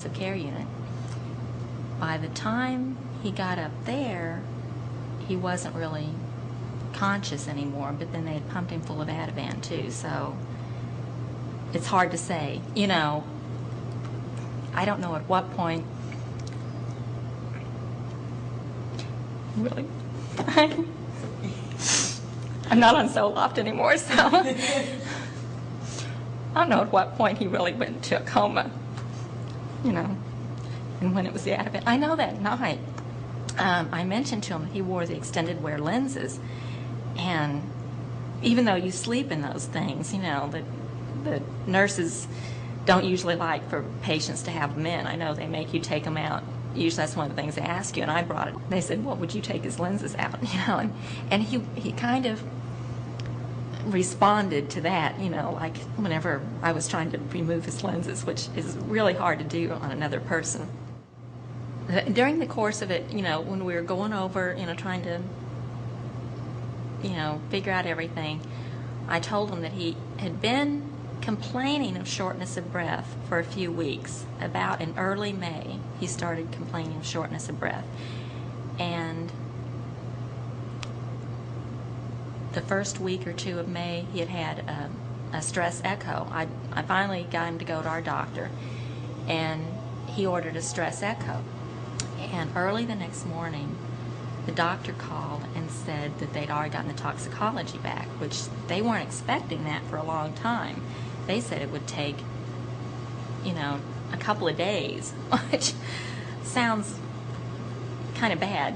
care unit. By the time he got up there, he wasn't really conscious anymore, but then they had pumped him full of Ativan too, so it's hard to say. You know, I don't know at what point really I'm not on Zoloft anymore, so I don't know at what point he really went into a coma, you know, and when it was the Ativan. I know that night I mentioned to him that he wore the extended wear lenses, and even though you sleep in those things, you know, the nurses don't usually like for patients to have them in. I know they make you take them out. Usually that's one of the things they ask you, and I brought it. They said, well, would you take his lenses out? You know, and he kind of responded to that, you know, like whenever I was trying to remove his lenses, which is really hard to do on another person. During the course of it, you know, when we were going over, you know, trying to, you know, figure out everything, I told him that he had been complaining of shortness of breath for a few weeks. About in early May, he started complaining of shortness of breath. And the first week or two of May, he had had a stress echo. I finally got him to go to our doctor, and he ordered a stress echo. And early the next morning, the doctor called and said that they'd already gotten the toxicology back, which they weren't expecting that for a long time. They said it would take, you know, a couple of days, which sounds kind of bad.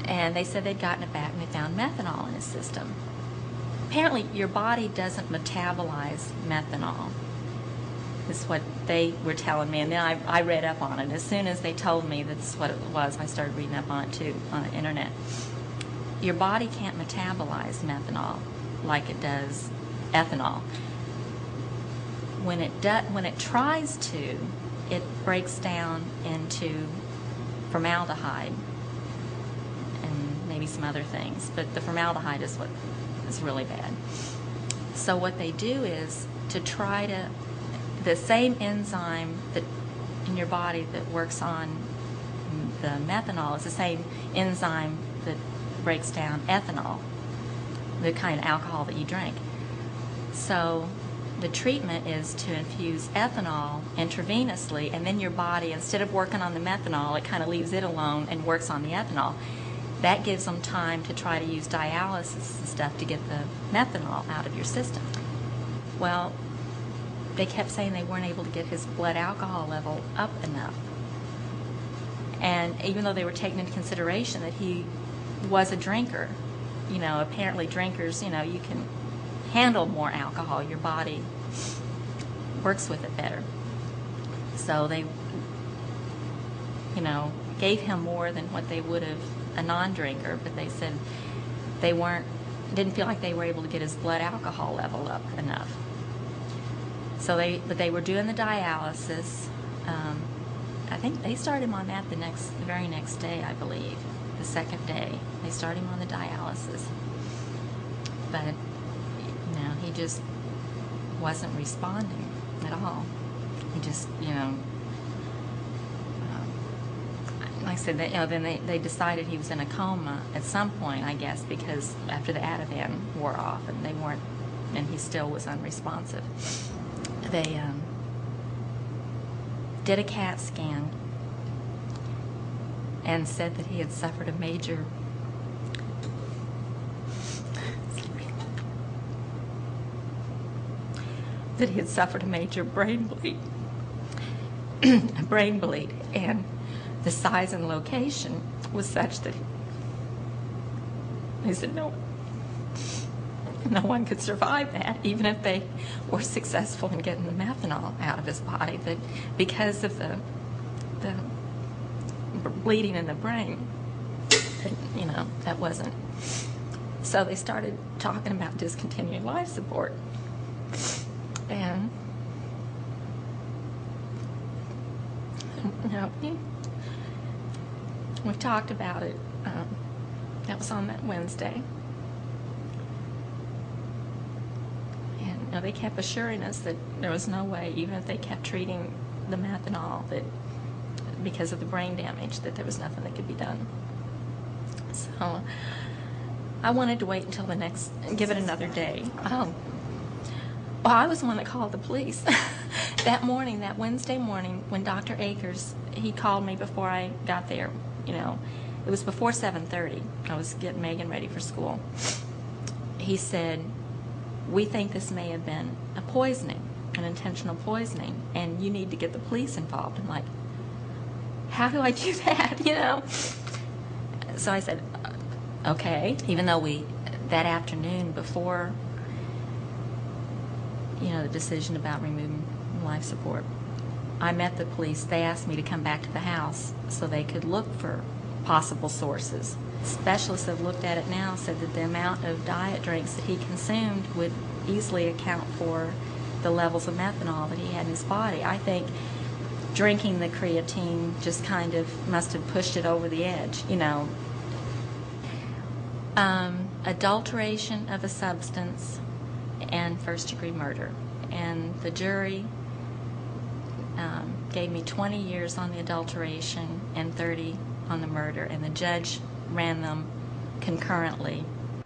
And they said they'd gotten it back and they found methanol in his system. Apparently, your body doesn't metabolize methanol. This is what they were telling me, and then I read up on it. As soon as they told me that's what it was, I started reading up on it too on the internet. Your body can't metabolize methanol like it does ethanol. When it tries to, it breaks down into formaldehyde and maybe some other things, but the formaldehyde is what is really bad. So what they do is to try to, the same enzyme that in your body that works on the methanol is the same enzyme that breaks down ethanol, the kind of alcohol that you drink. So the treatment is to infuse ethanol intravenously, and then your body, instead of working on the methanol, it kind of leaves it alone and works on the ethanol. That gives them time to try to use dialysis and stuff to get the methanol out of your system. Well, they kept saying they weren't able to get his blood alcohol level up enough. And even though they were taking into consideration that he was a drinker, you know, apparently drinkers, you know, you can handle more alcohol. Your body works with it better. So they, you know, gave him more than what they would have a non-drinker, but they said they didn't feel like they were able to get his blood alcohol level up enough. So they were doing the dialysis. I think they started him on that the very next day, I believe, the second day. They started him on the dialysis. But, you know, he just wasn't responding at all. He just, you know, like I said, then they decided he was in a coma at some point, I guess, because after the Ativan wore off and he still was unresponsive. They did a CAT scan and said that he had suffered a major brain bleed. And the size and location was such that he said no one could survive that, even if they were successful in getting the methanol out of his body, that because of the bleeding in the brain, you know, that wasn't. So they started talking about discontinuing life support. And, you know, we talked about it. That was on that Wednesday. And, you know, they kept assuring us that there was no way, even if they kept treating the methanol, that because of the brain damage, that there was nothing that could be done. So I wanted to wait until the next, give it another day. Well, I was the one that called the police. That morning, that Wednesday morning, when Dr. Akers, he called me before I got there, you know, it was before 7:30. I was getting Megan ready for school. He said, "We think this may have been a poisoning, an intentional poisoning, and you need to get the police involved." I'm like, how do I do that, you know? So I said, okay, even though that afternoon before, you know, the decision about removing life support, I met the police. They asked me to come back to the house so they could look for possible sources. Specialists have looked at it now, said that the amount of diet drinks that he consumed would easily account for the levels of methanol that he had in his body. I think drinking the creatine just kind of must have pushed it over the edge, you know. Adulteration of a substance and first-degree murder. And the jury gave me 20 years on the adulteration and 30 on the murder, and the judge ran them concurrently.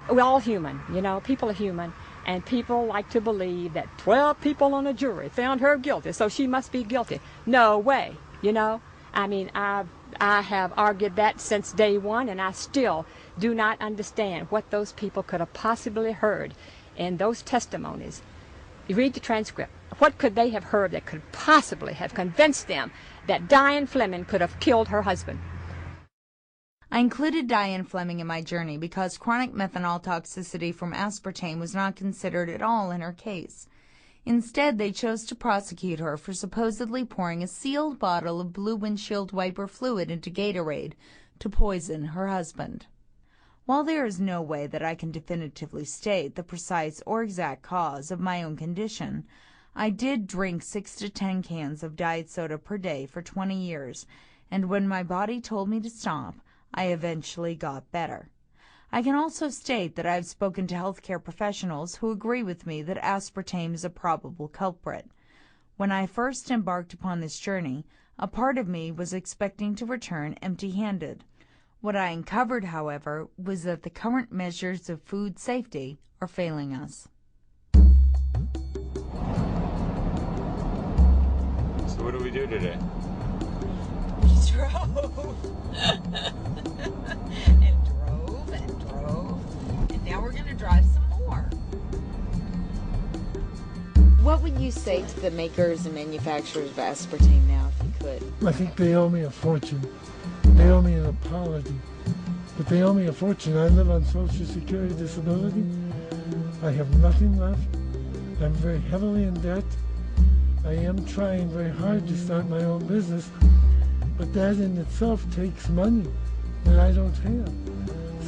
We're all human, you know, people are human, and people like to believe that 12 people on a jury found her guilty, so she must be guilty. No way, you know. I mean, I have argued that since day one, and I still do not understand what those people could have possibly heard in those testimonies. You read the transcript. What could they have heard that could possibly have convinced them that Diane Fleming could have killed her husband? I included Diane Fleming in my journey because chronic methanol toxicity from aspartame was not considered at all in her case. Instead, they chose to prosecute her for supposedly pouring a sealed bottle of blue windshield wiper fluid into Gatorade to poison her husband. While there is no way that I can definitively state the precise or exact cause of my own condition, I did drink 6 to 10 cans of diet soda per day for 20 years, and when my body told me to stop, I eventually got better. I can also state that I have spoken to healthcare professionals who agree with me that aspartame is a probable culprit. When I first embarked upon this journey, a part of me was expecting to return empty-handed. What I uncovered, however, was that the current measures of food safety are failing us. So what do we do today? We drove. and drove. And now we're going to drive some more. What would you say to the makers and manufacturers of aspartame now, if you could? I think they owe me a fortune. They owe me an apology. But they owe me a fortune. I live on Social Security disability. I have nothing left. I'm very heavily in debt. I am trying very hard to start my own business, but that in itself takes money that I don't have.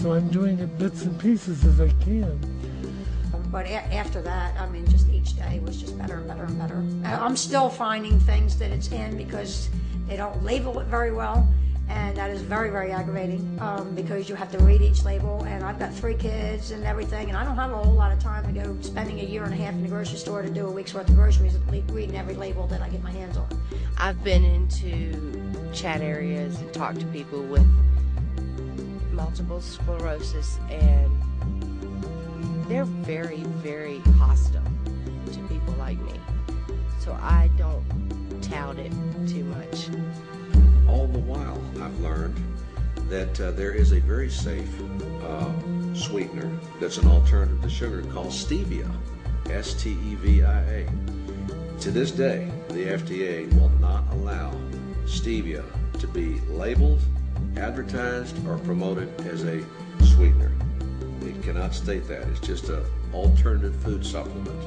So I'm doing it bits and pieces as I can. But after that, I mean, just each day was just better and better and better. I'm still finding things that it's in because they don't label it very well, and that is very, very aggravating because you have to read each label, and I've got 3 kids and everything, and I don't have a whole lot of time to go spending a year and a half in the grocery store to do a week's worth of groceries, reading every label that I get my hands on. I've been into chat areas and talked to people with multiple sclerosis, and they're very, very hostile to people like me. So I don't tout it too much. All the while, I've learned that there is a very safe sweetener that's an alternative to sugar called stevia, S-T-E-V-I-A. To this day, the FDA will not allow stevia to be labeled, advertised, or promoted as a sweetener. It cannot state that. It's just an alternative food supplement.